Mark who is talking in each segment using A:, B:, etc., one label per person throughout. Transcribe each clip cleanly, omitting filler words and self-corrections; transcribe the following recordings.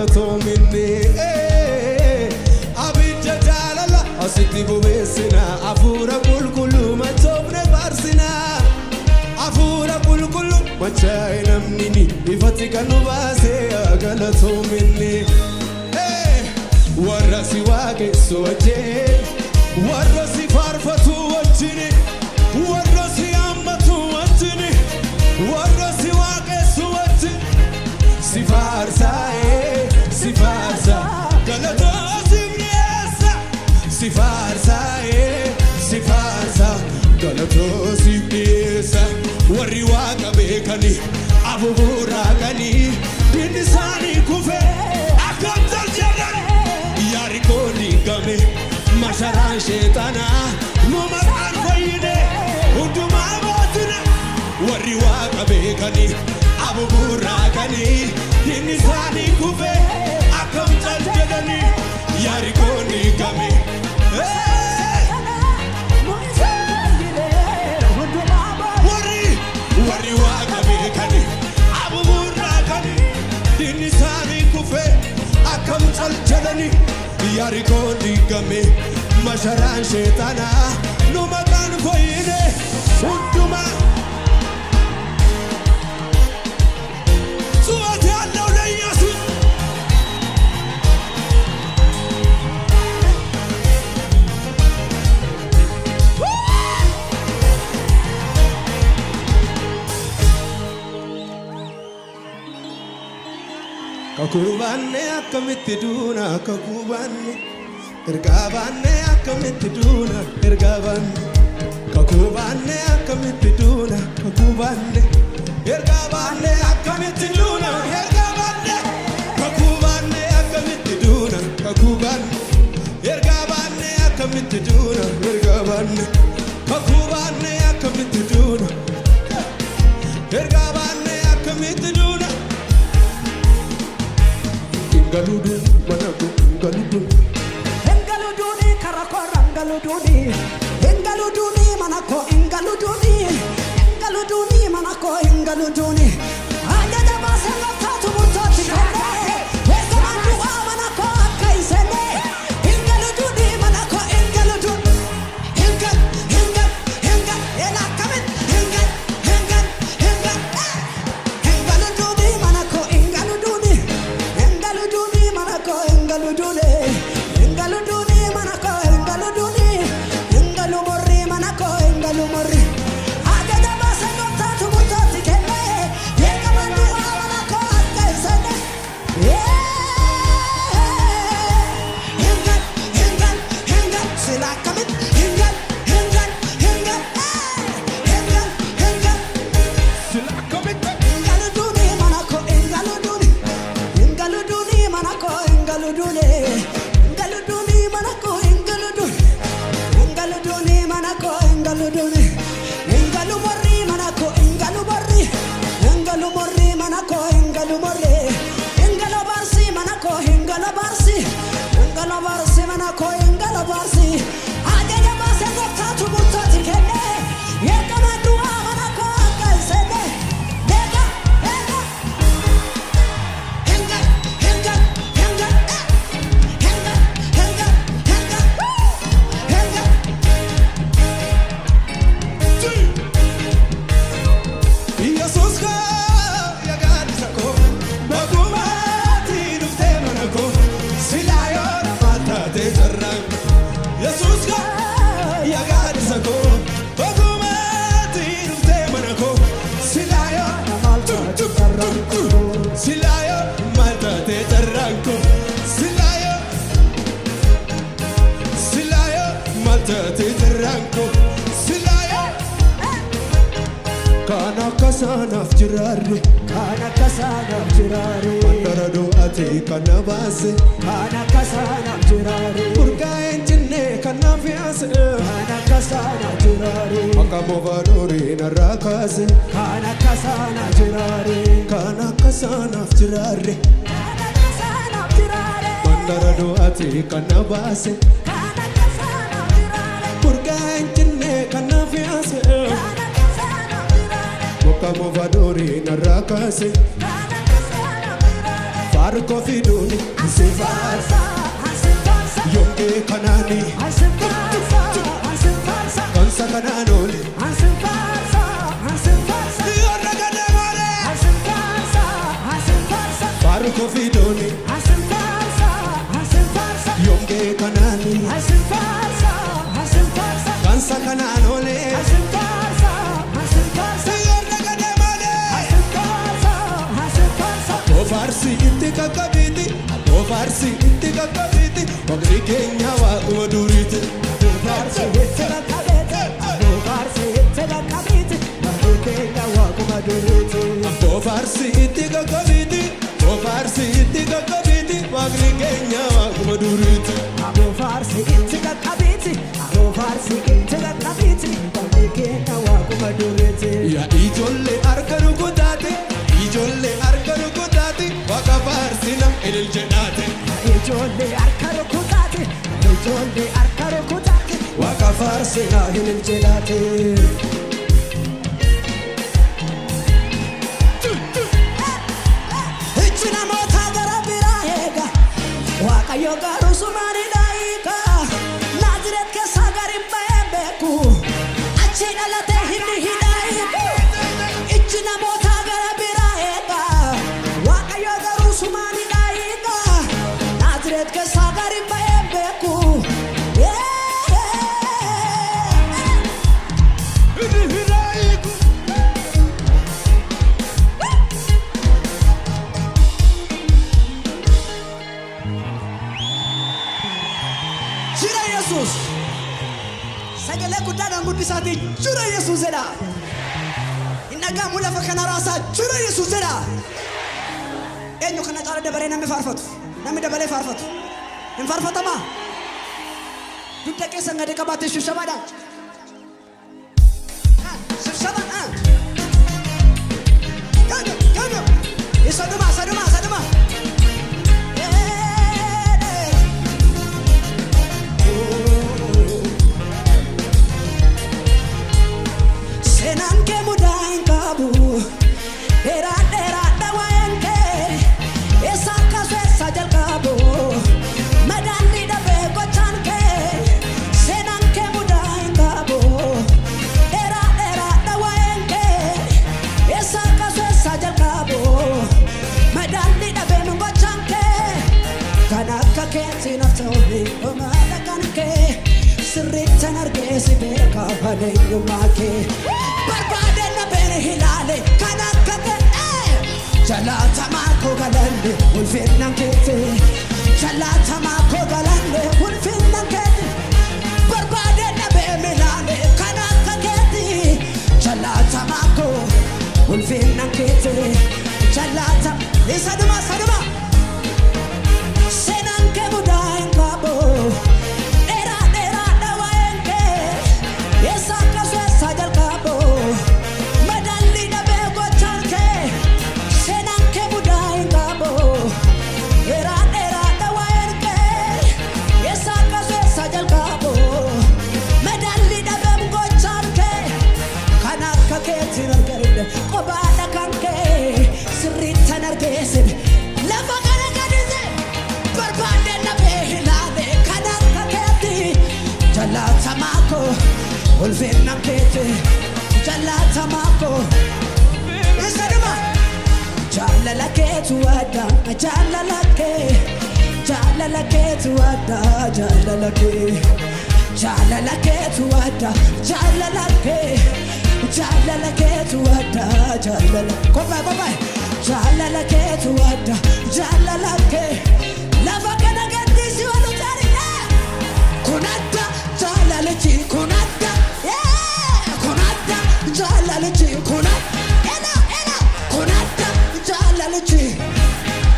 A: galatoo minni abidda jaalala asitti bubeessina afuura qulqulluu machoofne faarsina afuura qulqulluu machaa'e namni ifatti kan nu baase galatoo minni warra si waaqessu wajjin warra si faarfatu wajjin warra si hammatu wajjin warra si waaqessu wajjin si faarsa galatoo siif dhiyeessa si faarsa galatoo siif dhiyeessa warri waaqa beekani abubuuraa ganii dinni isaanii kufee akkam jaljalan yaarikoo diigame masharaan sheexanaa nu maqaan fayyine hundumaa mootine warri waaqa beekani abubuuraa ganii dinni isaanii kufee akkam jaljalani yaarikoo diigame warri waaqa beekani abubuuraa ganii dinni isaanii kufee akkam jaljalani yaarikoo diigame masharaan sheexanaa nu maqaan fayyine hundumaa ጩኸት ያለው ለኢየሱስ kakubaanne akkamitti duuna kakubaanne ergaabaanne akkamitti duuna ergaabaanne kakubaanne akkamitti duuna kakubaanne ergaabaanne akkamitti duuna ergaabaanne kakubaanne akkamitti duuna kakubaanne ergaabaanne akkamitti duuna ergaabaanne kakubaanne akkamitti duuna ergaabaanne akkamitti duuna Ingaludun manago Ingaluduni karakora Ingaluduni manako Ingaluduni manako Ingaluduni Agada basanga tatu mutoti kone Wezo mandu manako akaisene Ingaluduni manako Ingaludun Ingal Ela kamit Ingal Ingaluduni manako Ingaluduni Ingaluduni manako Ingaluduni Ingaluduni manako Ingaluduni Ingalumorri manako Ingalumorri Agada basanga tatu mutoti kene Yeka mandu manako akaisene Ingal Sila kamit Ingal Sila kamit Ingaluduni manako Ingaluduni Ingaluduni manako Ingaluduni Ingaluduni manako Ingaluduni Ingaluduni manako Ingaluduni Ingalumorri manako Ingalumorri Ingalumorri manako Ingalumorri Ingalobarsi manako Ingalobarsi Ingalobarsi manako Ingalobarsi Agada basanga tatu mutoti kene Yeka mandu manako akaisene Lega ኢየሱስ ያጋድሰኮ በቁመት ንፍቴ መነኮ ሲላዮ ማታቴ ዘራን ኢየሱስ ያጋድሰኮ በቁመት ንፍቴ መነኮ ሲላዮ ማታቴ ዘራንኮ ሲላዮ ማታቴ ዘራንኮ ሲላዮ ማታቴ ዘራንኮ ሲላዮ Kana kasanaaf jiraarre mandara do'ate kana baase kana kasanaaf jiraarre urgaa'een jenne kanaaf yaase kana kasanaaf jiraarre akka mobaadore narraa kaase kana kasanaaf jiraarre mandara do'ate kana baase kana kasanaaf jiraarre urgaa'een jenne kanaaf yaase Como vadori na rakase Farko fiduni dooni yomge kanani kansa kananole siyarra kademale ofarsi itti kakabiti ofarsi itti kakabiti waqti keenya waaquma duriiti ofarsi itti kakabiti ofarsi itti kakabiti waqti keenya waaquma duriiti ofarsi itti kakabiti ofarsi itti kakabiti waqti keenya waaquma duriiti ofarsi itti kakabiti ofarsi itti kakabiti waqti keenya waaquma duriiti ya ijoollee harka rukutaate ijoollee harka rukutaate waaqa faarsina ilil jedhaate ijoollee harka rukutaate ijoollee harka rukutaate waaqa faarsina ilil jedhaate ichi namoota gara biraa eega waaqayyo garuu sumaani daayika Naazireet keessaa gari ba'ee beeku achi dhalatee inni hidhaayiku ichi namoota gara biraa eega waaqayyo garuu sumaani daayika Naazireet keessaa gari ba'ee beeku Jira Yesus sagalee guddaadhaan guddisaati jira Yesus jedha innagamu lafa kana raasaa jira Yesus jedha eenyu kana caala dabaree namni faarfatu namni dabalee faarfatu hin faarfatamaa dugda keessan gadi qabaatee shushabaadhaan shushabaan kanyo isaduma Senan ke mudain kabu era dawaen ke esa kaso sajal kabu madan ni dabe kochan ke senan ke mudain kabu era dawaen ke esa kaso sajal kabu madan ni dabe kochan ke kanaka ke sinaftohi omada kanke sirritan argesi beka paneyo make barbade na bene hilale kanaka ke jalata mako galande ulfinna kete jalata mako galande ulfinna kete barbade na bene hilale kanaka kete jalata mako ulfinna kete jalata isaduma senan ke mudain kabo Obada kanke sirritan argesin lafa kana kadise barbade na behilale kanaka keti jalata mako ulfinna kete jalata mako isaduma jalala ketu wada jalala ketu wada jalala ketu wada jalala ketu wada jalala kopa jalala ketu wada jalala ke lava kana gadisi walo tari kunata jalala chi kunata kunata jalala chi kunata ela kunata jalala chi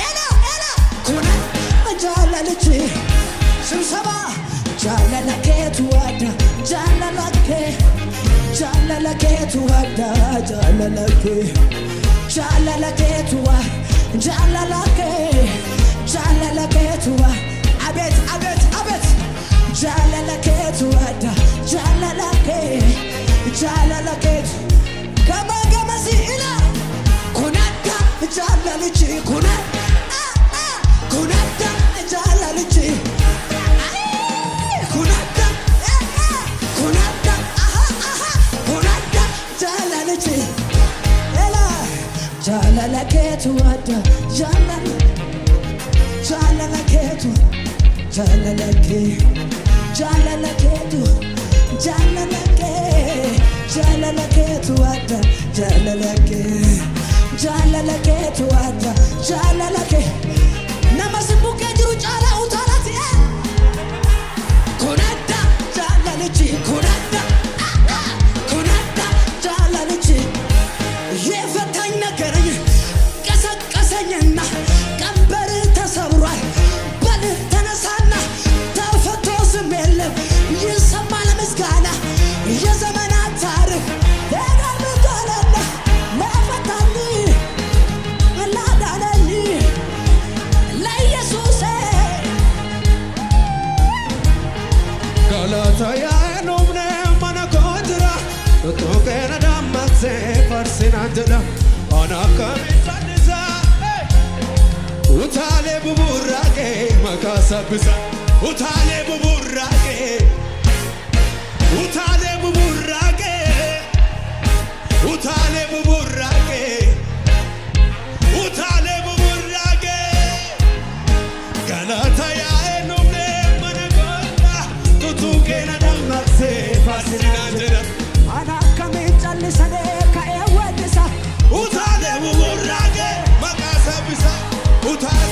A: ela kunata jalala chi sumsaba jalala ketu wada jalala ke jalala ketu wada jalala ke abet jalala ketu wada jalala ketu kama si ila kunata jalala chi kunata jalala chi kunata jalala chi ela jalala ketu wada jalala jaalalakeetu jaalalakee jaalalakeetu jaalalakee jaalalakeetu adda jaalalakee jaalalakeetu adda jaalalakee nama simbukee jiru caalaa utaalati kun adda jaalalichi kun adda jaalalichi የፈታኝ ነገረኝ ቀሰቀሰኝና ቀንበር ተሰብሯል በል ተነሳና ተፈቶ ስም የለም ይሰማል ምስጋና የዘመናት ታሪክ ተጋርቷልና ለፈታኝ ላዳነኝ ለኢየሱስ ጋላታያ ኖምነ ማናኮትራ ቶቶከና ዳማክሴ ፋርሲናንተላ አናካሜሳንሳ ኡታሌ ቡቡራቄ መካሳብሳ ኡታሌ ቡቡራቄ ኡታሌ ቡቡራቄ ኡታሌ ቡቡራቄ ኡታሌ ቡቡራቄ ጋላታያ ኖምኔ መነጎታ ቱቱኬና ዳማክሴ ፋርሲናንተላ አናካሜጫልሰኔ ከኤወድሳ ኡታሌ ቡቡራቄ መካሳብሳ ኡታሌ